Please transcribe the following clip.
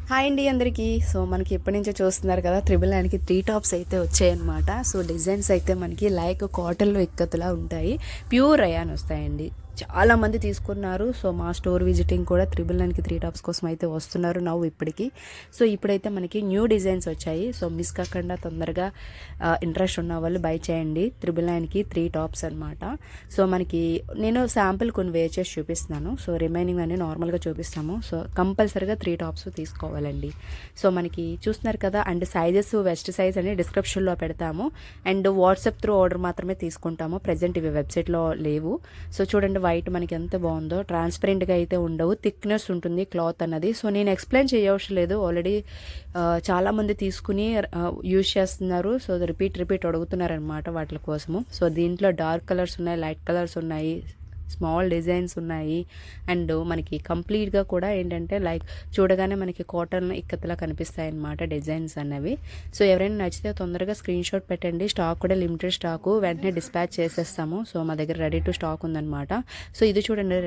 Hi అండి అందరికీ. So మనకి ఎప్పటి నుంచో చూస్తున్నారు కదా, త్రిబుల్ నైన్కి 3 టాప్స్ అయితే వచ్చాయన్నమాట. సో డిజైన్స్ అయితే మనకి లైక్ కాటన్లో ఇక్కతులా ఉంటాయి, ప్యూర్ రయాన్ వస్తాయండి. చాలామంది తీసుకున్నారు. సో మా స్టోర్ విజిటింగ్ కూడా 999కి 3 టాప్స్ కోసం అయితే వస్తున్నారు నవ్వు ఇప్పటికి. సో ఇప్పుడైతే మనకి న్యూ డిజైన్స్ వచ్చాయి. సో మిస్ కాకుండా తొందరగా ఇంట్రెస్ట్ ఉన్న వాళ్ళు బై చేయండి. 999కి 3 టాప్స్ అనమాట. సో మనకి నేను శాంపిల్ కొన్ని వేర్ చేసి చూపిస్తున్నాను. సో రిమైనింగ్ అన్ని నార్మల్గా చూపిస్తాము. సో కంపల్సరీగా 3 టాప్స్ తీసుకోవాలండి. సో మనకి చూస్తున్నారు కదా, అండ్ సైజెస్ వెస్ట్ సైజ్ అని డిస్క్రిప్షన్లో పెడతాము. అండ్ వాట్సాప్ త్రూ ఆర్డర్ మాత్రమే తీసుకుంటాము. ప్రజెంట్ ఇవి వెబ్సైట్లో లేవు. సో చూడండి, వైట్ మనకి ఎంత బాగుందో, ట్రాన్స్పరెంట్గా అయితే ఉండవు, థిక్నెస్ ఉంటుంది క్లాత్ అన్నది. సో నేను ఎక్స్ప్లెయిన్ చేయవసరం లేదు, ఆల్రెడీ చాలామంది తీసుకుని యూజ్ చేస్తున్నారు. సో రిపీట్ అడుగుతున్నారు అనమాట వాటి కోసము. సో దీంట్లో డార్క్ కలర్స్ ఉన్నాయి, లైట్ కలర్స్ ఉన్నాయి, స్మాల్ డిజైన్స్ ఉన్నాయి. అండ్ మనకి కంప్లీట్గా కూడా ఏంటంటే లైక్ చూడగానే మనకి కాటన్ ఇక్కతలా కనిపిస్తాయి అన్నమాట డిజైన్స్ అనేవి. సో ఎవరైనా నచ్చితే తొందరగా స్క్రీన్ షాట్ పెట్టండి. స్టాక్ కూడా లిమిటెడ్ స్టాకు, వెంటనే డిస్పాచ్ చేసేస్తాము. సో మా దగ్గర రెడీ టు స్టాక్ ఉందన్నమాట. సో ఇది చూడండి,